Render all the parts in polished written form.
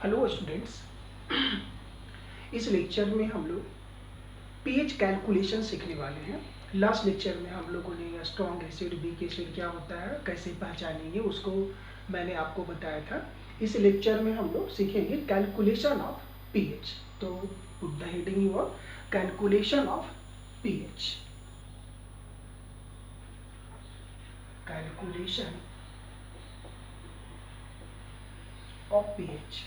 Hello students, इस lecture में हम लोग पीएच कैलकुलेशन सीखने वाले हैं। लास्ट लेक्चर में हम लोगों ने स्ट्रॉन्ग एसिड, वीक एसिड क्या होता है, कैसे पहचानेंगे, उसको मैंने आपको बताया था। इस लेक्चर में हम लोग सीखेंगे कैलकुलेशन ऑफ पीएच। तो put the heading your calculation of pH. Calculation of pH.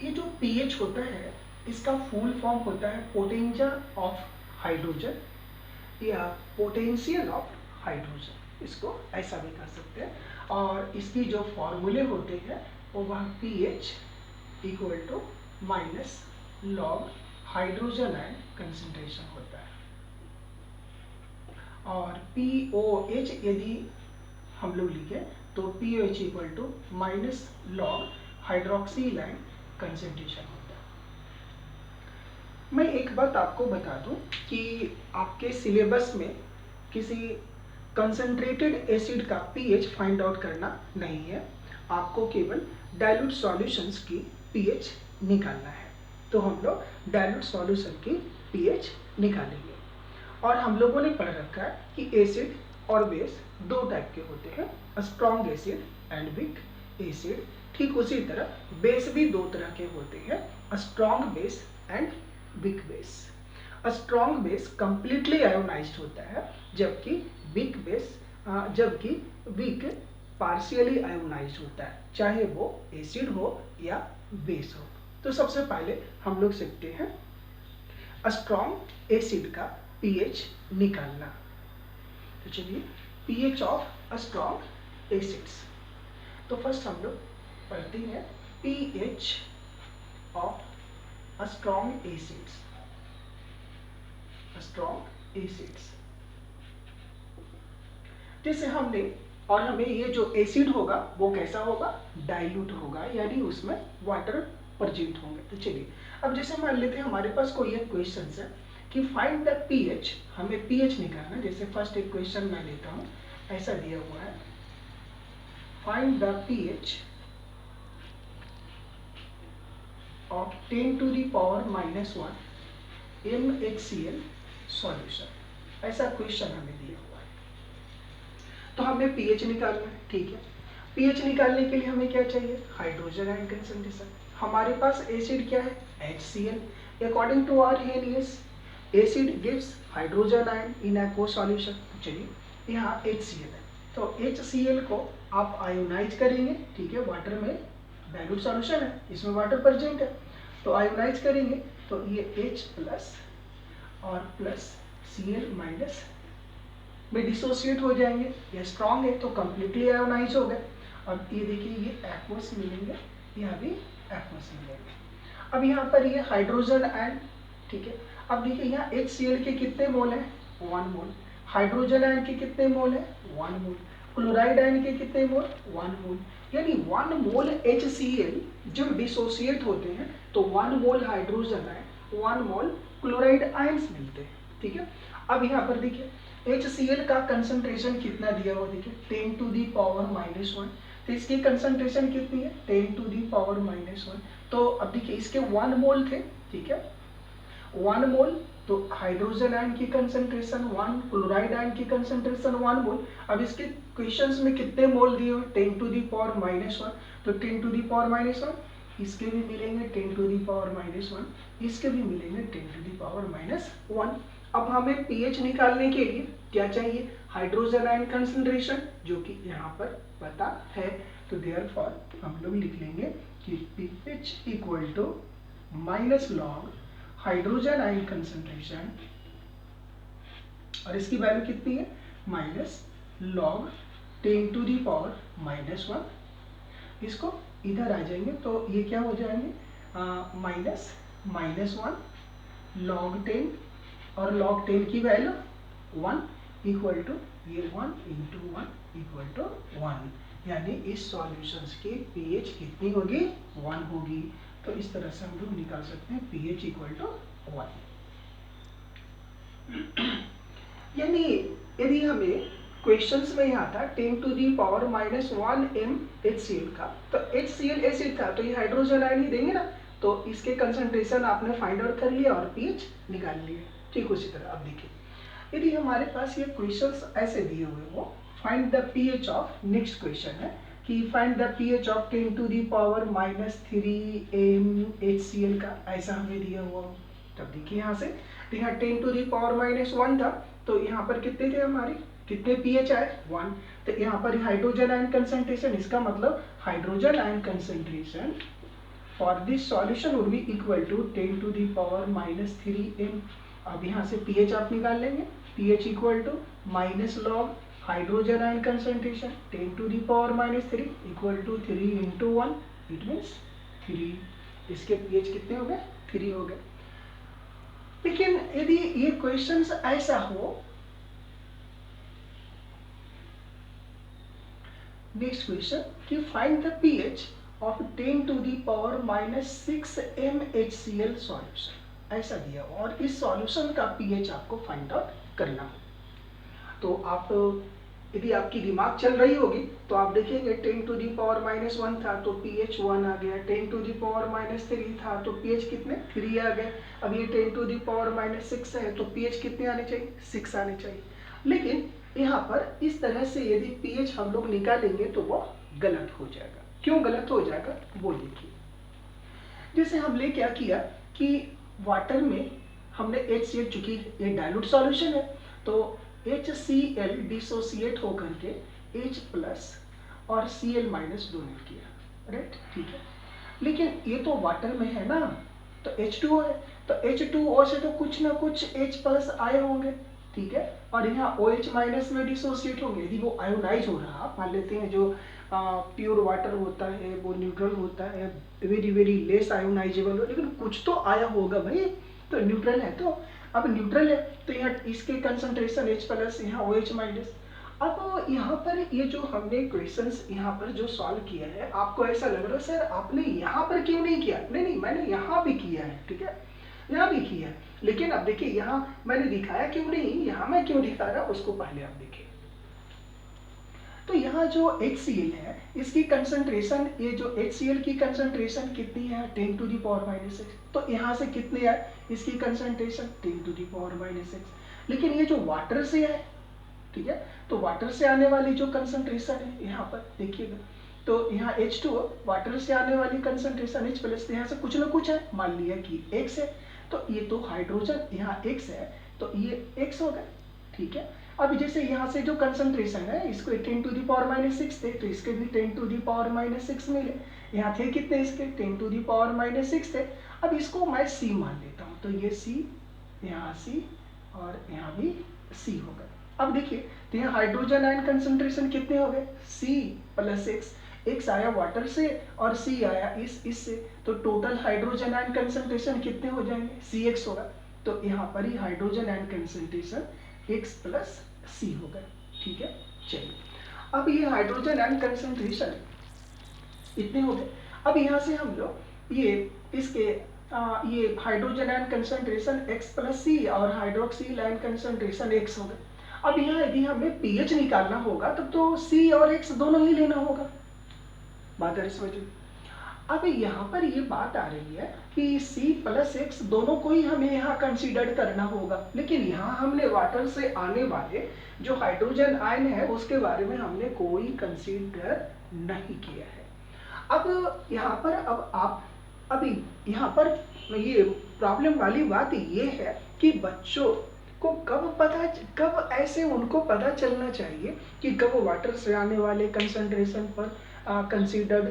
ये जो पीएच होता है इसका फुल फॉर्म होता है पोटेंशियल ऑफ हाइड्रोजन या पोटेंशियल ऑफ हाइड्रोजन, इसको ऐसा भी कर सकते हैं। और इसकी जो फॉर्मूले होते हैं वो वह pH equal to minus log hydrogen ion concentration होता है। और पीओएच यदि हम लोग लिखें तो pOH equal to minus log hydroxyl ion concentration होता है। मैं एक बात आपको बता दूं कि आपके सिलेबस में किसी कंसंट्रेटेड एसिड का पीएच फाइंड आउट करना नहीं है, आपको केवल डाइल्यूट सॉल्यूशंस की पीएच निकालना है। तो हम लोग डाइल्यूट सॉल्यूशन की पीएच निकालेंगे। और हम लोगों ने पढ़ रखा है कि एसिड और बेस दो टाइप के होते हैं, strong acid and weak acid. ठीक उसी तरह बेस भी दो तरह के होते हैं, strong base and weak base. Strong base completely ionised होता है, जबकि वीक पार्शियली आयोनाइज्ड होता है, चाहे वो एसिड हो या बेस हो। तो सबसे पहले हम लोग सीखते हैं स्ट्रॉन्ग एसिड का पीएच निकालना। तो चलिए, पीएच ऑफ स्ट्रॉन्ग एसिड्स। तो फर्स्ट हम लोग पढ़ते हैं pH of strong acids. Strong acids जैसे हमने, और हमें ये जो एसिड होगा वो कैसा होगा, डाइल्यूट होगा, यानी उसमें वाटर प्रेजेंट होंगे। तो चलिए, अब जैसे मान लेते हैं हमारे पास कोई एक क्वेश्चन है कि फाइंड द पीएच, हमें पीएच निकालना। जैसे फर्स्ट एक क्वेश्चन मैं लेता हूँ, ऐसा दिया हुआ है, find the pH of 10 to the power -1 MHCl solution. ऐसा क्वेश्चन हमें दिया हुआ है, तो हमें पीएच निकालना है। ठीक है, पीएच निकालने के लिए हमें क्या चाहिए, हाइड्रोजन आयन कंसंट्रेशन। हमारे पास एसिड क्या है, HCl। According to Arrhenius, acid gives hydrogen ion in aqueous solution. चलिए, यहाँ HCl है, तो HCl को आप आयोनाइज करेंगे। ठीक है, वाटर में डाइल्यूट सॉल्यूशन है, इसमें वाटर प्रेजेंट है, तो आयोनाइज करेंगे तो ये H प्लस और प्लस Cl माइनस में डिसोसिएट हो जाएंगे। ये स्ट्रॉन्ग है तो कंप्लीटली आयोनाइज हो गए। अब ये देखिए, ये एक्वस मिलेंगे, यहाँ भी एक्वस मिलेंगे। अब यहाँ पर ये हाइड्रोजन आयन, ठीक है। अब देखिए, यहाँ HCl के कितने मोल हैं, 1 मोल। हाइड्रोजन आयन के कितने मोल हैं, 1 मोल। क्लोराइड आयन के कितने मोल, 1 मोल। यानी 1 मोल HCl जब डिसोसिएट होते हैं तो 1 मोल हाइड्रोजन आयन, 1 मोल क्लोराइड आयंस मिलते हैं। ठीक है, अब यहाँ पर देखिए HCl का कंसंट्रेशन कितना दिया हुआ, देखिए 10 to the power -1। तो इसकी कंसंट्रेशन कितनी है, 10 to the power -1। तो अब देखिए, इसके 1 मोल थे, ठीक है, 1 मोल। तो हाइड्रोजन आयन की कंसंट्रेशन 1, क्लोराइड आयन की कंसंट्रेशन 1 मोल। अब इसके क्वेश्चंस में कितने मोल दिए हुए, 10 to the power -1। तो 10 to the power -1, इसके भी मिलेंगे 10 to the power -1, इसके भी मिलेंगे 10 to the power -1। अब हमें पीएच निकालने के लिए क्या चाहिए, हाइड्रोजन आयन कंसंट्रेशन, जो कि यहाँ पर पता है। तो देयरफॉर हम लोग लिख लेंगे कि pH equal to minus log hydrogen ion concentration, और इसकी वैल्यू कितनी है, minus log 10 to the power -1। इसको इधर आ जाएंगे तो ये क्या हो जाएंगे, -1 log 10, और log 10 की वैल्यू 1 इक्वल टू ये 1 × 1 इक्वल टू 1। यानी इस सॉल्यूशंस की पीएच कितनी होगी, 1 होगी। तो इस तरह से हम लोग निकाल सकते हैं पीएच इक्वल टू 1। यानी यदि हमें क्वेश्चंस में यहाँ था 10 टू दी पावर -1 MHCl का, तो HCl एसिड था तो ये हाइड्रोजन आयन ही देंगे ना, तो इसके कंसंट्रेशन आपने फाइंड आउट कर लिया और pH निकाल लिया। ठीक उसी तरह अब देखिए, यदि हमारे पास ये क्वेश्चंस ऐसे दिए हुए हो, find the pH of, next question है कि find the pH of 10 to the power -3 MHCl का, ऐसा हमें दिया हुआ हो। तब देखिए यहाँ से, तो यहाँ 10 टू दी पावर -1 था, तो यहाँ पर कितने थे हमारे, कितने pH आए 1, तो यहाँ पर हाइड्रोजन आयन कंसंट्रेशन, इसका मतलब hydrogen ion concentration for this solution would be equal to 10 to the power -3 m। अब यहाँ से pH आप निकाल लेंगे, pH equal to minus log hydrogen ion concentration 10 to the power -3 equal to 3 into 1, it means 3। इसके pH कितने हो गए, 3 हो गए। लेकिन यदि ये क्वेश्चंस ऐसा हो, नेक्स्ट क्वेश्चन कि find the pH of 10 to the power -6 MHCl solution, ऐसा दिया हो और इस सॉल्यूशन का pH आपको फाइंड आउट करना हो। तो आप, यदि आपकी दिमाग चल रही होगी तो आप देखेंगे 10 टू दी पावर -1 था तो pH 1 आ गया, 10 टू दी पावर -3 था तो pH कितने, 3 आ गए। अब ये 10 टू दी पावर -6 है तो pH कितने आने चाहिए, 6 आने चाहिए। लेकिन यहाँ पर इस तरह से यदि pH हम लोग निकालेंगे तो वो गलत हो जाएगा। क्यों गलत हो जाएगा वो देखिए, जैसे हमने क्या किया कि वाटर में हमने HCl, चूंकि ये डाइल्यूट सॉल्यूशन है तो HCl डिसोसिएट होकर के H+ और Cl- डोनेट किया, राइट, ठीक है। लेकिन ये तो वाटर में है ना, तो H2O है, तो H2O से तो कुछ ना कुछ H+ आए होंगे, ठीक है, और यहाँ OH- में डिसोसिएट होंगे। यदि वो आयोनाइज हो रहा, मान लेते हैं जो प्योर वाटर होता है वो न्यूट्रल होता है, वेरी वेरी लेस आयोनाइजेबल हो, लेकिन कुछ तो आया होगा भाई, तो न्यूट्रल है, तो अब न्यूट्रल है तो यहाँ इसके कंसंट्रेशन H+, यहाँ OH-। अब यहाँ पर ये जो हमने क्वेश्चंस यहाँ पर जो सॉल्व किया है, आपको ऐसा लग रहा है सर आपने यहाँ पर क्यों नहीं किया, नहीं मैंने यहाँ भी किया है, ठीक है, यहाँ भी किया है। लेकिन अब देखिए यहाँ मैंने दिखाया क्यों नहीं, यहाँ मैं क्यों दिखा रहा उसको पहले आप देखिए। तो यहाँ जो HCl है इसकी कंसंट्रेशन, ये जो HCl की कंसंट्रेशन कितनी है, 10 टू दी पावर -6, तो यहाँ से कितने आए इसकी कंसंट्रेशन, 10 टू दी पावर -6। लेकिन ये जो वाटर से है, ठीक है, तो वाटर से आने वाली जो कंसंट्रेशन है यहाँ पर देखिएगा, तो यहाँ H2O वाटर से आने वाली कंसंट्रेशन H+, यहाँ से कुछ ना कुछ है, मान लिया कि X है, तो ये तो हाइड्रोजन यहाँ X है तो ये X होगा, ठीक है। अब जैसे यहाँ से जो कंसंट्रेशन है, इसको 10 टू दी पावर -6 थे तो इसके भी 10 टू दी पावर -6 मिले। यहाँ थे कितने इसके, 10 टू दी पावर -6 थे। अब इसको मैं C मान लेता हूँ, तो ये C, यहाँ C और यहाँ भी C होगा। अब देखिए, तो यहाँ हाइड्रोजन आयन कंसंट्रेशन कितने हो गए, C+X, X आया वाटर से और C आया इससे, तो टोटल हाइड्रोजन आयन कंसंट्रेशन कितने हो जाएंगे, CX होगा। तो यहाँ पर ही hydrogen ion concentration X+ C होगा, ठीक है। चलिए, अब ये हाइड्रोजन आयन कंसंट्रेशन इतने हो गए। अब यहाँ से हम लोग ये इसके ये हाइड्रोजन आयन कंसंट्रेशन X+C और हाइड्रोक्सिल आयन कंसंट्रेशन X हो गए। अब यहाँ यदि हमें pH निकालना होगा तब तो C और X दोनों ही लेना होगा, बात है समझिए। अब यहाँ पर ये बात आ रही है कि C+X दोनों को ही हमें यहाँ कंसीडर करना होगा, लेकिन यहाँ हमने वाटर से आने वाले जो हाइड्रोजन आयन है उसके बारे में हमने कोई कंसीडर नहीं किया है। अब यहाँ पर अब आप अभी यहाँ पर ये प्रॉब्लम वाली बात ये है कि बच्चों को कब ऐसे उनको पता चलना चाहिए कि कब वाटर से आने वाले कंसंट्रेशन पर कंसीडर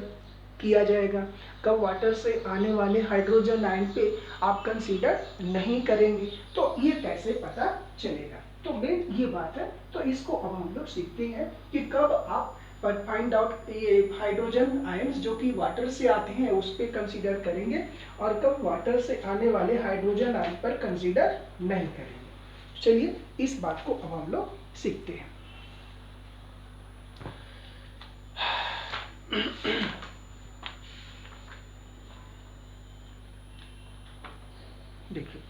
किया जाएगा, कब वाटर से आने वाले हाइड्रोजन आयन पे आप कंसीडर नहीं करेंगे, तो ये कैसे पता चलेगा। तो मेन ये बात है, तो इसको अब हम लोग सीखते हैं कि कब आप फाइंड आउट ये हाइड्रोजन आयंस जो कि वाटर से आते हैं उस पर कंसीडर करेंगे और कब वाटर से आने वाले हाइड्रोजन आयन पर कंसीडर नहीं करेंगे। चलिए इस बात को अब हम लोग सीखते हैं। देखिए,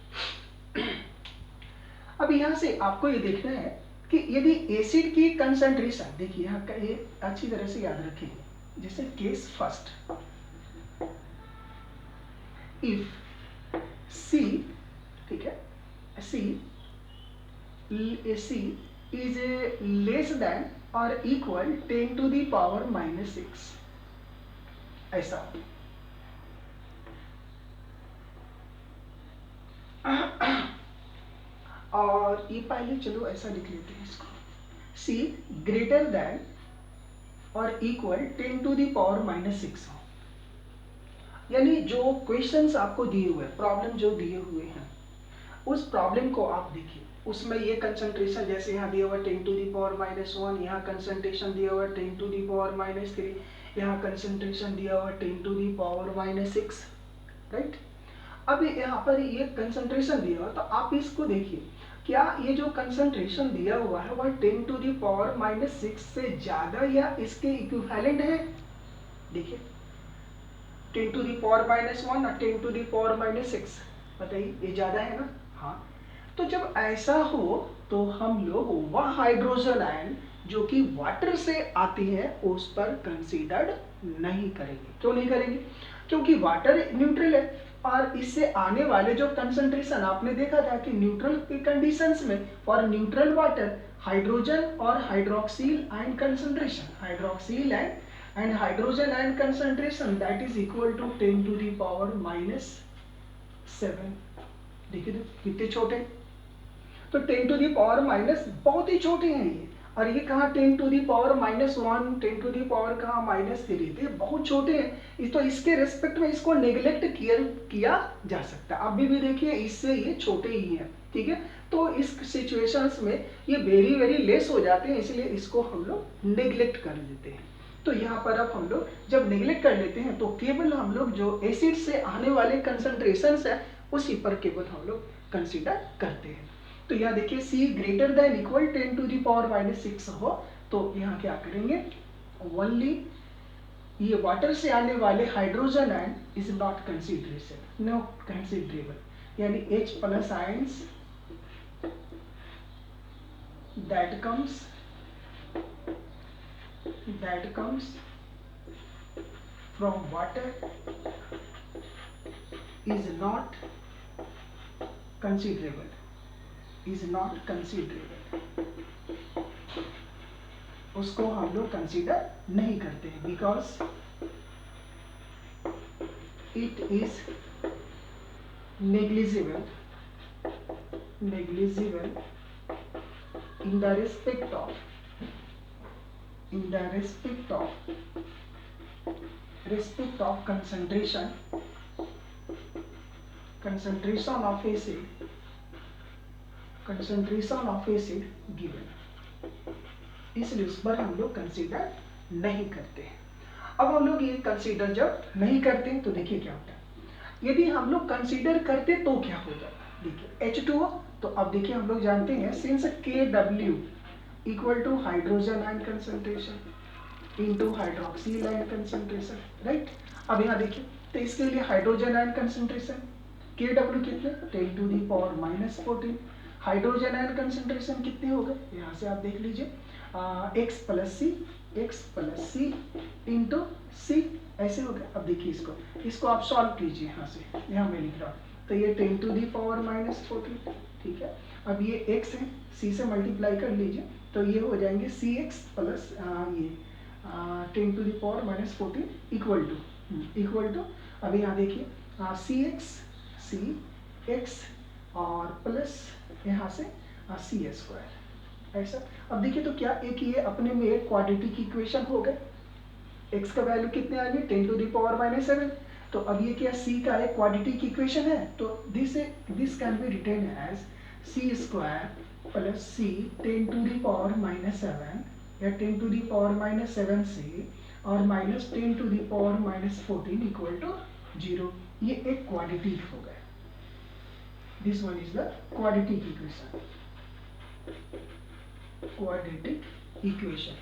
अब यहाँ से आपको ये देखना है कि यदि एसिड की कंसंट्रेशन, देखिए यहाँ का ये अच्छी तरह से याद रखेंगे, जैसे केस फर्स्ट, इफ सी, ठीक है, सी इज लेस देन और इक्वल 10 to the power -6, ऐसा। और ये पहले चलो ऐसा लिख लेते हैं इसको, सी ग्रेटर देन और इक्वल 10 to the power -6 हो। यानी जो क्वेश्चंस आपको दिए हुए हैं, प्रॉब्लम जो दिए हुए हैं, उस प्रॉब्लम को आप देखिए, उसमें ये कंसंट्रेशन जैसे यहाँ दिया हुआ 10 to the power -1, यहाँ कंसंट्रेशन दिया हुआ 10 to the power -3, यहाँ कंसंट्रेशन दिया हुआ 10 to the power -6, राइट। अब यहाँ पर ये कंसंट्रेशन दिया हुआ, तो आप इसको देखिए, क्या ये जो कंसंट्रेशन दिया हुआ है वह 10 to the power -6 से ज्यादा या इसके इक्विवेलेंट है? देखिए 10 to the power -1 और 10 to the power -6, बताइए ये ज्यादा है ना? हाँ, तो जब ऐसा हो तो हम लोग वह हाइड्रोजन आयन जो कि वाटर से आती है उस पर कंसीडर्ड नहीं करेंगे। क्यों नहीं करेंगे? क्योंकि वाटर न्यूट्रल है और इससे आने वाले जो कंसंट्रेशन आपने देखा था कि न्यूट्रल के कंडीशंस में फॉर न्यूट्रल वाटर हाइड्रोजन और hydroxyl ion concentration, hydroxyl and hydrogen ion concentration that is equal to 10 to the power -7। देखिए तो कितने छोटे, तो 10 to the power माइनस, बहुत ही छोटे हैं ये, और ये कहाँ 10 to the power -1, 10 to the power कहाँ -3, तो ये बहुत छोटे हैं। तो इसके रेस्पेक्ट में इसको नेग्लेक्ट किया जा सकता है। अभी भी देखिए इससे ये छोटे ही हैं, ठीक है। तो इस सिचुएशंस में ये वेरी वेरी लेस हो जाते हैं, इसलिए इसको हम लोग नेग्लेक्ट कर देते हैं। तो यहाँ पर अब हम लोग जब नेग्लेक्ट कर लेते हैं तो केवल हम लोग जो एसिड से आने वाले कंसंट्रेशंस है उसी पर केवल हम लोग कंसीडर करते हैं। तो यहाँ देखिए C greater than equal 10 to the power -6 हो तो यहाँ क्या करेंगे, ओनली ये वाटर से आने वाले hydrogen ion is not consideration, no considerable, यानी H plus ions that comes from water is not considerable, उसको हम लोग कंसीडर नहीं करते हैं, because it is negligible in the respect of concentration of acid given, इसलिए उस पर हम लोग कंसीडर नहीं करते हैं। अब हम लोग ये कंसीडर जब नहीं करते तो देखिए क्या होता है, यदि हम लोग कंसीडर करते तो क्या हो जाता है, देखिए H2O, तो अब देखिए हम लोग जानते हैं since Kw equal to hydrogen ion concentration into hydroxyl ion concentration, right. अब यहाँ देखिए तो इसके लिए हाइड्रोजन आयन कंसंट्रेशन Kw कितने, 10 to the power -14, hydrogen ion concentration कितने हो गए, यहाँ से आप देख लीजिए x प्लस सी इंटू सी, ऐसे हो गया। अब देखिए इसको आप सॉल्व कीजिए, यहाँ से यहाँ मैं लिख रहा हूँ, तो ये 10 to the power -14, ठीक है। अब ये x है, c से मल्टीप्लाई कर लीजिए तो ये हो जाएंगे cx प्लस ये 10 to the power -14 equal to अब यहाँ देखिए cx और प्लस यहाँ से c², ऐसा। अब देखिए तो क्या एक ये अपने में एक क्वाड्रेटिक इक्वेशन हो गए, x का वैल्यू कितने आ गए 10 to the power -7, तो अब ये क्या c का एक क्वाड्रेटिक इक्वेशन है, तो this can be written as c² plus c 10 to the power -7 या 10 to the power -7c और -10 to the power -14 equal to 0। ये एक क्वाड्रेटिक हो गया, this one is the quadratic equation.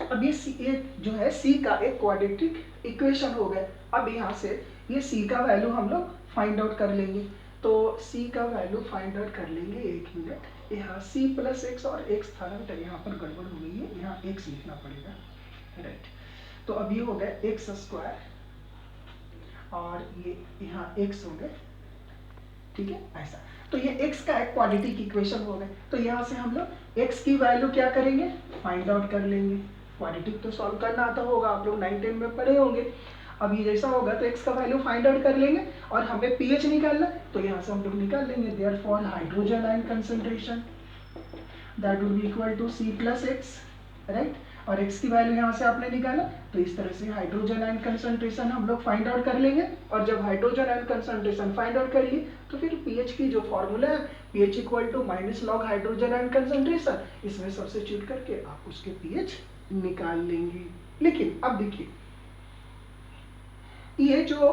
अब ये जो है C का एक क्वाड्रेटिक इक्वेशन हो गया। अब यहाँ से ये C का वैल्यू हम लोग फाइंड आउट कर लेंगे, तो c का वैल्यू फाइंड आउट कर लेंगे, 1 मिनट। यहाँ c प्लस एक्स और x था ना बेटा, यहाँ पर गड़बड़ हो गई है, यहाँ x लिखना पड़ेगा, राइट। तो अब ये हो गया एक्स स्क्वायर और ये यहाँ x हो गए, ठीक है ऐसा। तो ये x का एक क्वाड्रेटिक इक्वेशन हो गए। तो यहाँ से हम लोग x की वैल्यू क्या करेंगे, फाइंड आउट कर लेंगे। क्वाड्रेटिक तो सॉल्व करना आता होगा, आप लोग 9-10 में पढ़े होंगे। अब ये जैसा होगा तो x का वैल्यू फाइंड आउट कर लेंगे और हमें pH निकालना, तो यहाँ से हम लोग निकाल लेंगे। Therefore hydrogen ion concentration that will be equal to C plus X, right. और x की वैल्यू यहाँ से आपने निकाला, तो इस तरह से हाइड्रोजन आयन कंसंट्रेशन हम लोग फाइंड आउट कर लेंगे। और जब hydrogen ion concentration find out कर लिए तो फिर pH की जो फॉर्मूला है, pH equal to minus log hydrogen ion concentration, इसमें सब्स्टिट्यूट करके आप उसके pH निकाल लेंगे। लेकिन अब देखिए, ये जो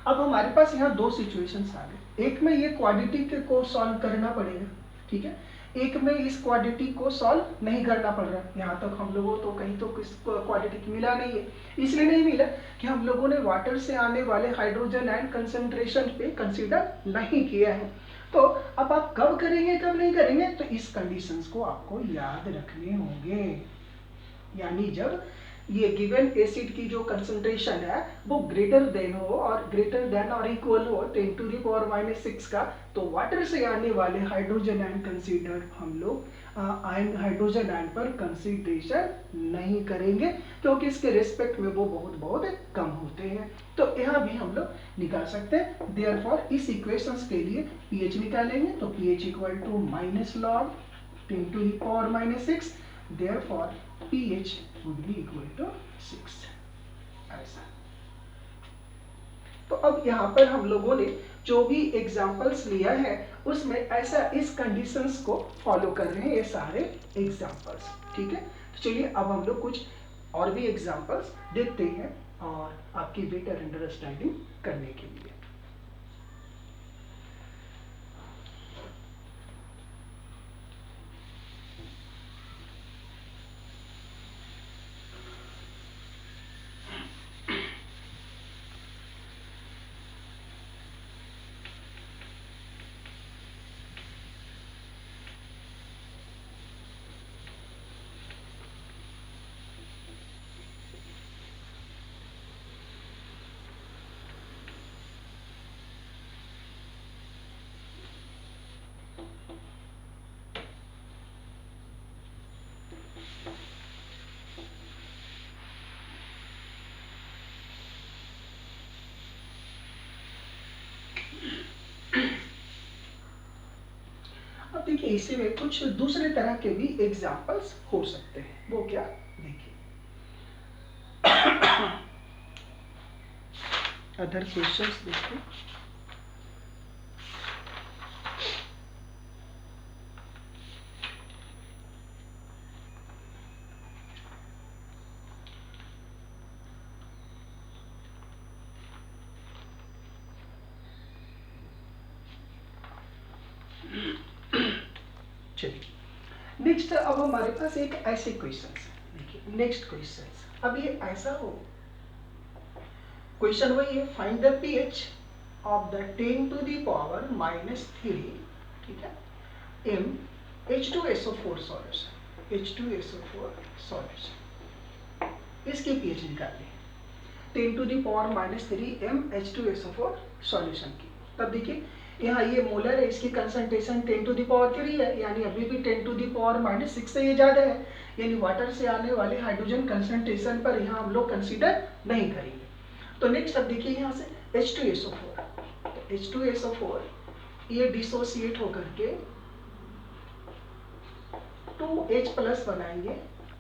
अब हमारे पास यहाँ दो सिचुएशंस आ गए। एक में ये क्वाड्रेटिक को सॉल्व करना पड़ेगा, ठीक है। एक में इस क्वाड्रेटिक को सॉल्व नहीं करना पड़ रहा। यहाँ तक हम लोगों तो कहीं तो किस क्वाड्रेटिक मिला नहीं है, इसलिए नहीं मिला कि हम लोगों ने वाटर से आने वाले हाइड्रोजन आयन कंसंट्रेशन पे कंसीडर नहीं किया है। तो अब आप कब करेंगे कब नहीं करेंगे, तो इस कंडीशंस को आपको याद रखने होंगे। यानी जब ये गिवन एसिड की जो कंसंट्रेशन है वो ग्रेटर देन हो और ग्रेटर देन और इक्वल हो 10 टू द पावर माइनस 6 का, तो वाटर से आने वाले हाइड्रोजन आयन कंसीडर हम लोग आयन हाइड्रोजन आयन पर कंसीडरेशन नहीं करेंगे, क्योंकि इसके रिस्पेक्ट में वो बहुत कम होते हैं। तो यहाँ भी हम लोग निकाल सकते हैं। देयरफॉर इस इक्वेशंस के लिए pH निकालेंगे, तो pH equal to minus log 10 to the power minus 6, therefore pH would be equal to 6 ऐसा। तो अब यहाँ पर हम लोगों ने जो भी एग्जाम्पल्स लिया है उसमें ऐसा इस कंडीशंस को फॉलो कर रहे हैं ये सारे एग्जाम्पल्स, ठीक है। तो चलिए अब हम लोग कुछ और भी एग्जाम्पल्स देखते हैं और आपकी बेटर अंडरस्टैंडिंग करने के लिए। अब देखिए इसी में कुछ दूसरे तरह के भी एग्जाम्पल्स हो सकते हैं। वो क्या, देखिए अदर क्वेश्चंस देखिए। नेक्स्ट अब हमारे पास एक ऐसे क्वेश्चन है, देखिए नेक्स्ट क्वेश्चन। अब ये ऐसा हो, क्वेश्चन वही है, find the pH of the 10 to the power minus 3, ठीक है, m H2SO4 solution, H2SO4 solution, इसकी pH निकालिए 10 to the power minus 3 m H2SO4 solution की। तब देखिए यहाँ ये मोलर है, इसकी कंसंट्रेशन 10 टू द पावर 3 है, यानी अभी भी 10 टू द पावर माइनस 6 से ये ज़्यादा है, यानी वाटर से आने वाले हाइड्रोजन कंसंट्रेशन पर यहाँ हम लोग कंसीडर नहीं करेंगे। तो नेक्स्ट अब देखिए यहाँ से H2SO4, तो H2SO4 ये डिसोसिएट होकर के 2H प्लस बनाएंगे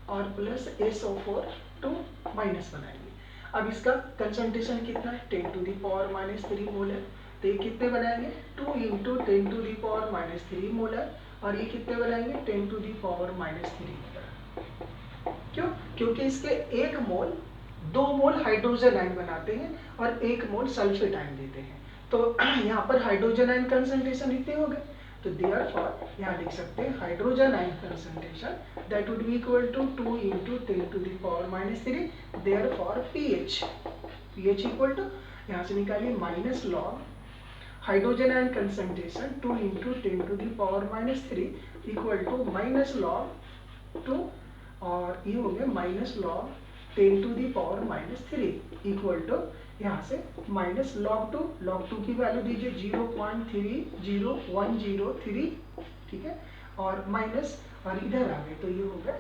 और प्लस SO4 2 माइनस बनाएंगे। अब इसका कंसंट्रेशन कितना है, 10 to the power minus 3 molar, तो ये कितने बनाएंगे 2 into 10 to the power minus 3 molar, और ये कितने बनाएंगे 10 to the power minus 3 molar. क्यों, क्योंकि इसके एक मोल 2 मोल हाइड्रोजन आयन बनाते हैं और 1 मोल सल्फेट आयन देते हैं। तो यहाँ पर हाइड्रोजन आयन कंसंट्रेशन इतने हो गए, तो देयरफॉर यहाँ लिख सकते हैं hydrogen ion concentration that would be equal to 2 into 10 to the power minus 3, therefore pH equal to यहाँ से निकालिए minus log hydrogen ion concentration 2 into 10⁻³ equal to minus log 2 और ये हो गया माइनस लॉग 10⁻³ इक्वल टू यहाँ से minus log 2 की वैल्यू दीजिए 0.30103, ठीक है, और माइनस और इधर आ गए तो ये हो गया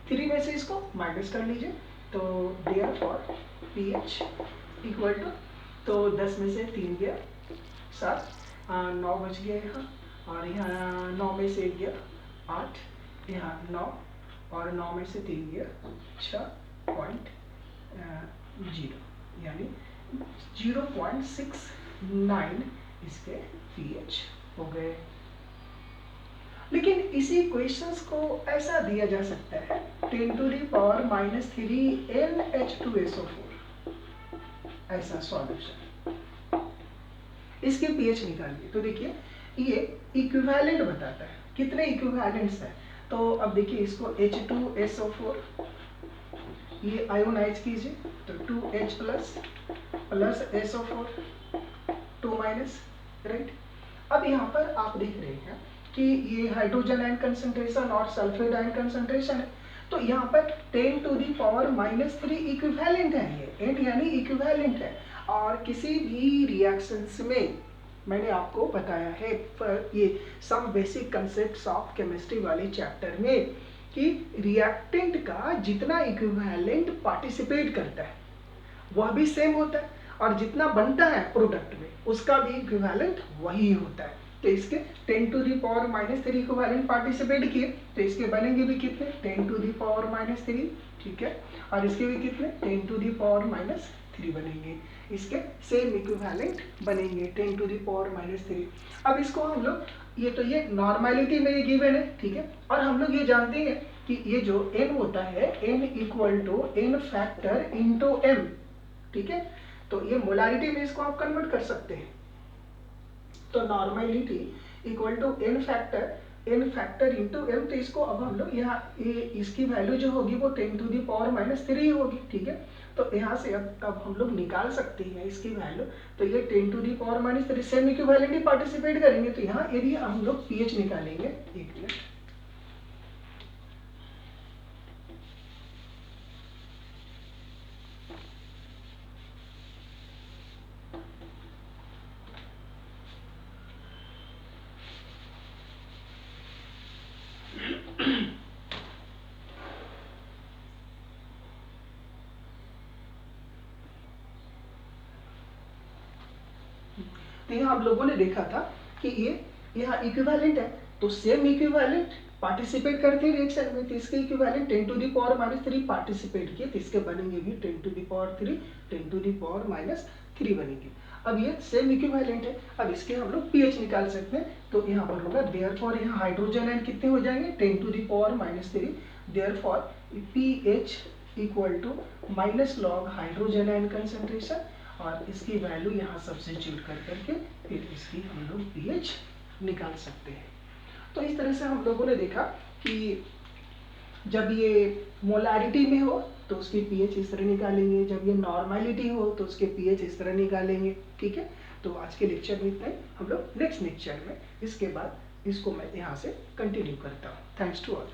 3 में से इसको माइनस कर लीजिए तो देयरफॉर pH इक्वल टू, तो 10 में से 3 गया 7, 9 बच गया यहाँ, और यहाँ 9 में से 1 गया 8, यहाँ 9 और 9 में से 3 गया 6.0, यानी 0.69 इसके pH हो गए। लेकिन इसी क्वेश्चंस को ऐसा दिया जा सकता है 10⁻³ NH2SO4 ऐसा सॉल्यूशन, इसके pH निकालिए। तो देखिए ये इक्विवेलेंट बताता है, कितने इक्विवेलेंट्स है। तो अब देखिए इसको H2SO4 ये आयोनाइज कीजिए तो 2H plus SO4 2 minus, right. अब यहाँ पर आप देख रहे हैं कि ये हाइड्रोजन आयन कंसंट्रेशन और सल्फेट आयन कंसंट्रेशन है, तो यहाँ पर 10⁻³ इक्विवेलेंट है, ये एंड यानी इक्विवेलेंट है। और किसी भी रिएक्शंस में मैंने आपको बताया है ये some basic concepts of chemistry वाले चैप्टर में कि रिएक्टेंट का जितना इक्विवेलेंट पार्टिसिपेट करता है वह भी सेम होता है, और जितना बनता है प्रोडक्ट में उसका भी इक्विवेलेंट वही होता है। तो इसके 10⁻³ इक्विवेलेंट पार्टिसिपेट किए तो इसके बनेंगे भी कितने 10⁻³, ठीक है, और इसके भी कितने 10⁻³ बनेंगे, इसके सेम इक्विवेलेंट बनेंगे 10⁻³। अब इसको हम लोग ये नॉर्मेलिटी में ये गिवन है, ठीक है, और हम लोग ये जानते हैं कि ये जो n होता है n equal to n factor into m, ठीक है, तो ये मोलारिटी में इसको आप कन्वर्ट कर सकते हैं। तो normality equal to n factor into m, तो इसको अब हम लोग यहाँ इसकी वैल्यू जो होगी वो 10⁻³ होगी, ठीक है। तो यहाँ से अब हम लोग निकाल सकते हैं इसकी वैल्यू, तो ये 10⁻³ सेम इक्विवेलेंट ही पार्टिसिपेट करेंगे। तो यहाँ यदि हम लोग pH निकालेंगे, एक मिनट, तो यहाँ हम लोगों ने देखा था कि ये यहाँ इक्विवेलेंट है, तो सेम इक्विवेलेंट पार्टिसिपेट करते हैं रिएक्शन में, तो इसके इक्विवेलेंट 10⁻³ पार्टिसिपेट किए तो इसके बनेंगे भी 10⁻³ बनेंगे। अब ये सेम इक्विवेलेंट है, अब इसके हम लोग pH निकाल सकते हैं। तो यहाँ पर होगा देयरफॉर यहाँ हाइड्रोजन आयन कितने हो जाएंगे 10⁻³, therefore pH equal to minus log hydrogen ion concentration, और इसकी वैल्यू यहाँ सब्स्टिट्यूट कर करके फिर इसकी हम लोग pH निकाल सकते हैं। तो इस तरह से हम लोगों ने देखा कि जब ये मोलारिटी में हो तो उसकी pH इस तरह निकालेंगे, जब ये नॉर्मेलिटी हो तो उसके pH इस तरह निकालेंगे, ठीक है। तो आज के लेक्चर में इतना ही, हम लोग नेक्स्ट लेक्चर में इसके बाद इसको मैं यहाँ से कंटिन्यू करता हूँ। Thanks to all.